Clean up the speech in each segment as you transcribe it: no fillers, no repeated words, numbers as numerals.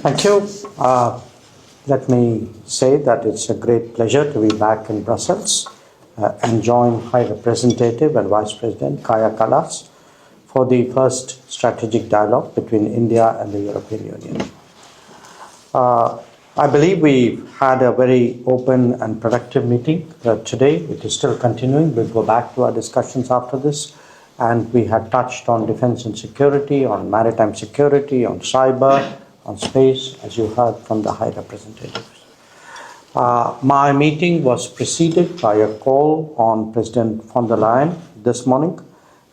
Thank you. Let me say that it's a great pleasure to be back in Brussels and join High Representative and Vice President Kaja Kallas for the first strategic dialogue between India and the European Union. I believe we had a very open and productive meeting today. It is still continuing. We'll go back to our discussions after this. And we had touched on defense and security, on maritime security, on cyber, on space, as you heard from the High Representative. My meeting was preceded by a call on President von der Leyen this morning.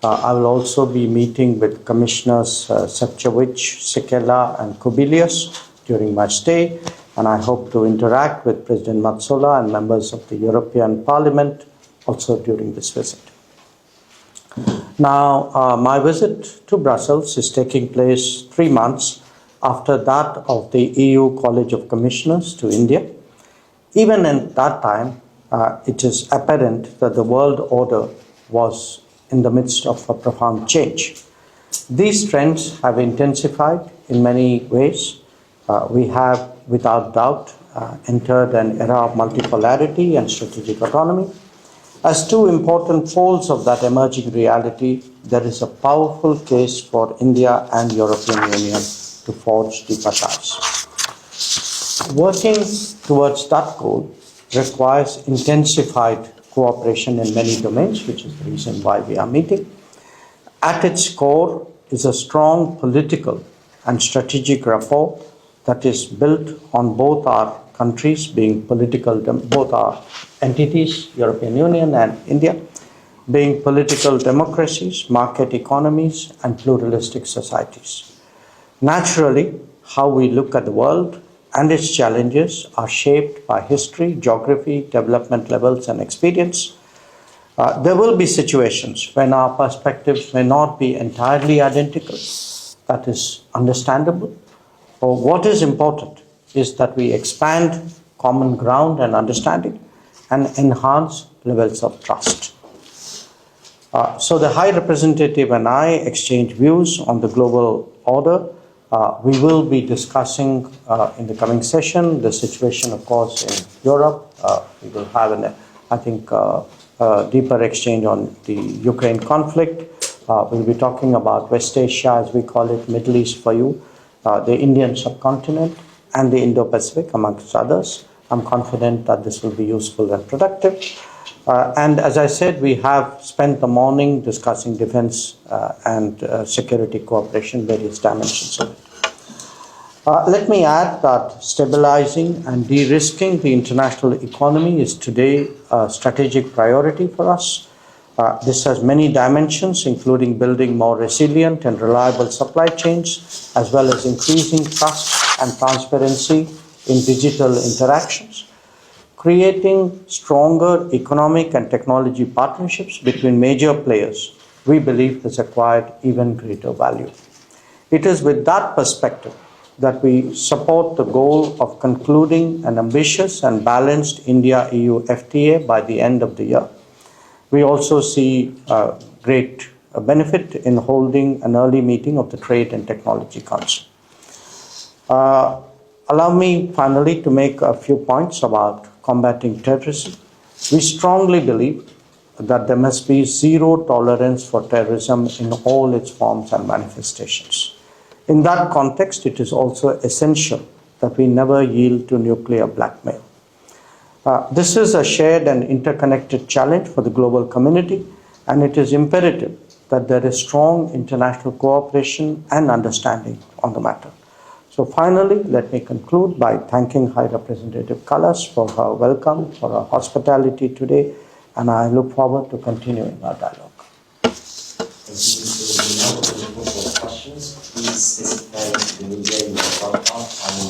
I will also be meeting with Commissioners Šefčovič, Sikela, and Kubilius during my stay, and I hope to interact with President Metsola and members of the European Parliament also during this visit. Now, my visit to Brussels is taking place 3 months after that of the EU College of Commissioners to India. Even in that time, it is apparent that the world order was in the midst of a profound change. These trends have intensified in many ways. We have, without doubt, entered an era of multipolarity and strategic autonomy. As two important poles of that emerging reality, there is a powerful case for India and European Union to forge deeper ties. Working towards that goal requires intensified cooperation in many domains, which is the reason why we are meeting. At its core is a strong political and strategic rapport that is built on both our countries being both our entities, European Union and India, being political democracies, market economies, and pluralistic societies. Naturally, how we look at the world and its challenges are shaped by history, geography, development levels, and experience. There will be situations when our perspectives may not be entirely identical. That is understandable. But what is important is that we expand common ground and understanding and enhance levels of trust. So the High Representative and I exchange views on the global order. We will be discussing in the coming session the situation, of course, in Europe. We will have, a deeper exchange on the Ukraine conflict. We'll be talking about West Asia, as we call it, Middle East for you, the Indian subcontinent, and the Indo-Pacific, amongst others. I'm confident that this will be useful and productive. And as I said, we have spent the morning discussing defense and security cooperation, various dimensions of it. Let me add that stabilizing and de-risking the international economy is today a strategic priority for us. This has many dimensions, including building more resilient and reliable supply chains, as well as increasing trust and transparency in digital interactions, creating stronger economic and technology partnerships between major players. We believe has acquired even greater value. It is with that perspective that we support the goal of concluding an ambitious and balanced India-EU FTA by the end of the year. We also see great benefit in holding an early meeting of the Trade and Technology Council. Allow me finally to make a few points about combating terrorism. We strongly believe that there must be zero tolerance for terrorism in all its forms and manifestations. In that context, it is also essential that we never yield to nuclear blackmail. This is a shared and interconnected challenge for the global community, and it is imperative that there is strong international cooperation and understanding on the matter. So finally, let me conclude by thanking High Representative Kallas for her welcome, for her hospitality today, and I look forward to continuing our dialogue. Questions, please specify to the media you are welcome, and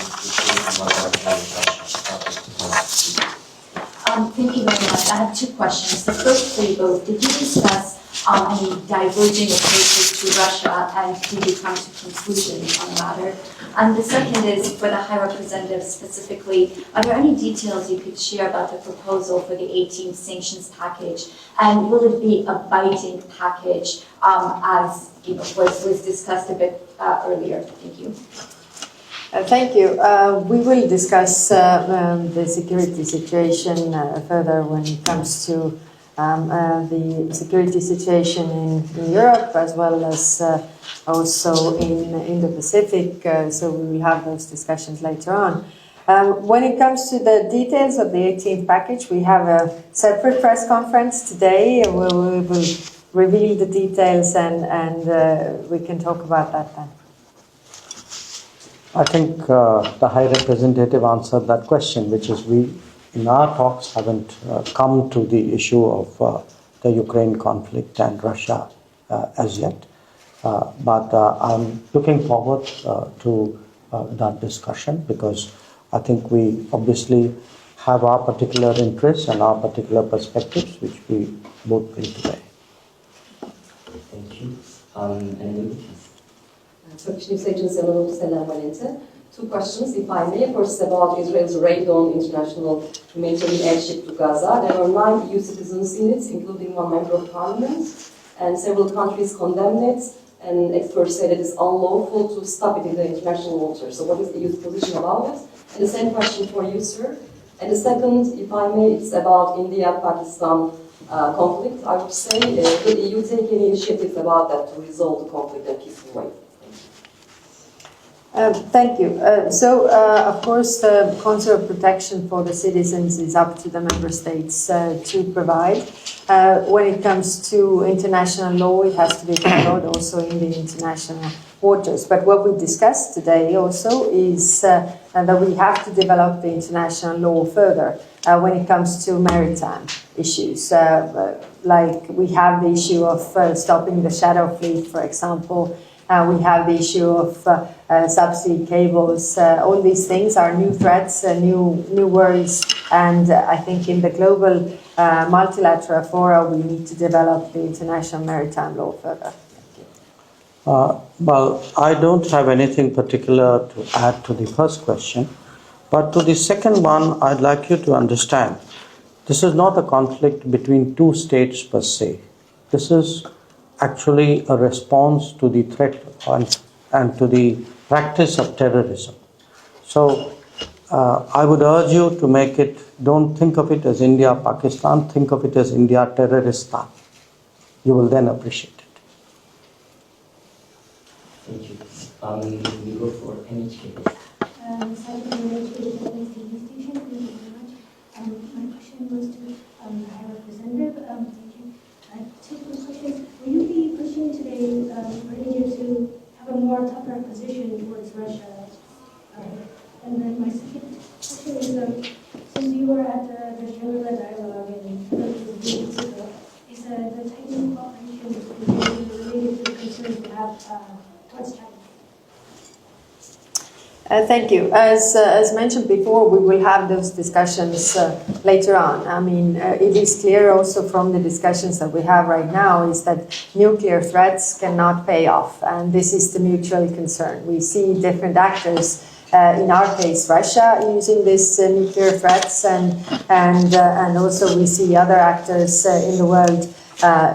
Thank you very much. I have two questions. The first for you both, did you discuss any diverging approaches to Russia, and did you come to conclusions on the matter? And the second is for the High Representative specifically, are there any details you could share about the proposal for the 18th sanctions package? And will it be a binding package as was discussed a bit earlier? Thank you. Thank you. We will discuss the security situation further when it comes to the security situation in Europe as well as also in the Pacific. So we will have those discussions later on. When it comes to the details of the 18th package, we have a separate press conference today where we will reveal the details and we can talk about that then. I think the High Representative answered that question, which is we, in our talks, haven't come to the issue of the Ukraine conflict and Russia as yet. But I'm looking forward to that discussion because I think we obviously have our particular interests and our particular perspectives, which we both bring today. Thank you. And Turkish News Agency, Selam Valente. Two questions, if I may. First, about Israel's raid on international humanitarian airship to Gaza. There were 9 EU citizens in it, including 1 member of parliament, and several countries condemned it, and experts say that it's unlawful to stop it in the international waters. So what is the EU's position about it? And the same question for you, sir. And the second, if I may, it's about India-Pakistan conflict. I would say, will the EU take any initiatives about that to resolve the conflict in a peaceful way? Thank you. Of course, the consular protection for the citizens is up to the member states to provide. When it comes to international law, it has to be followed also in the international waters. But what we discussed today also is that we have to develop the international law further when it comes to maritime issues. Like we have the issue of stopping the shadow fleet, for example. We have the issue of subsea cables. All these things are new threats, new worries, and I think in the global multilateral fora we need to develop the international maritime law further. Well, I don't have anything particular to add to the first question, but to the second one, I'd like you to understand this is not a conflict between two states per se. This is actually a response to the threat and to the practice of terrorism. So I would urge you to make it, don't think of it as India-Pakistan, think of it as India-Terroristan. You will then appreciate it. thank you. We go for NHK. My question was to the High Representative. Thank you. Two quick questions. Will you be pushing today for India to have a more tougher position towards Russia? And then my second question is, since you were at the Shangri-La dialogue in Mexico, is the tightening cooperation related to the concerns we have towards China? Thank you. As mentioned before, we will have those discussions later on. I mean, it is clear also from the discussions that we have right now is that nuclear threats cannot pay off, and this is the mutual concern. We see different actors, in our case, Russia, using these nuclear threats, and also we see other actors in the world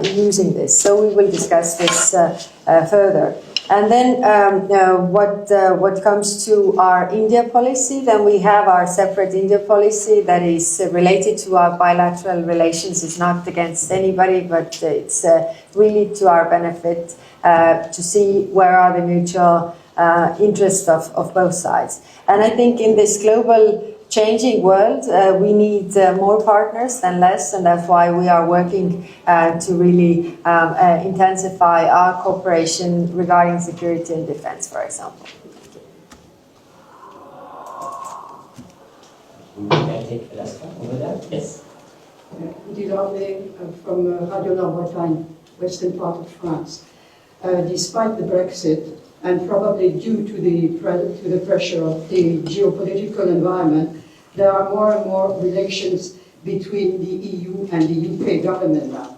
using this. So we will discuss this further. And then what comes to our India policy, then we have our separate India policy that is related to our bilateral relations. It's not against anybody, but it's really to our benefit to see where are the mutual interests of both sides. And I think in this global changing world, we need more partners than less, and that's why we are working to really intensify our cooperation regarding security and defense, for example. We can take the last one over there. Yes. Diderot from Radio La Bretagne, western part of France. Despite the Brexit, and probably due to the pressure of the geopolitical environment, there are more and more relations between the EU and the UK government now.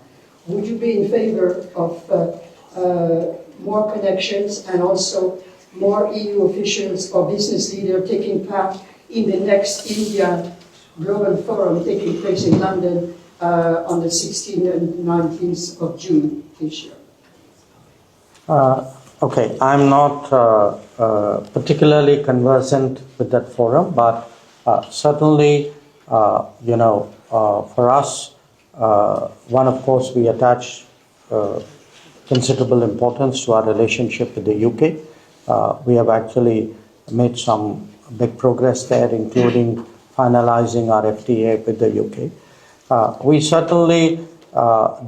Would you be in favor of more connections and also more EU officials or business leaders taking part in the next India Global Forum taking place in London on the 16th and 19th of June this year? Okay, I'm not particularly conversant with that forum, but certainly, for us, one, of course, we attach considerable importance to our relationship with the UK. We have actually made some big progress there, including finalizing our FTA with the UK. We certainly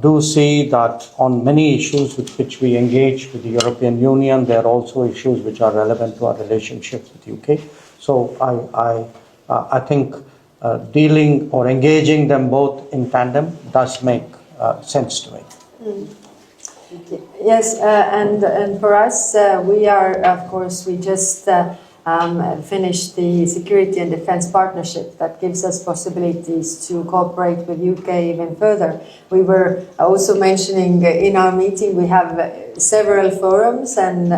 do see that on many issues with which we engage with the European Union, there are also issues which are relevant to our relationship with the UK. So I think dealing or engaging them both in tandem does make sense to me. Yes, and for us, we are, of course, we just finished the security and defense partnership that gives us possibilities to cooperate with UK even further. We were also mentioning in our meeting, we have several forums and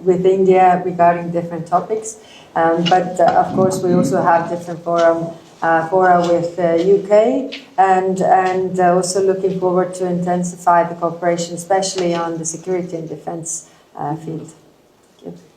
with India regarding different topics. But of course, we also have different fora with UK and also looking forward to intensify the cooperation, especially on the security and defense field. Thank you.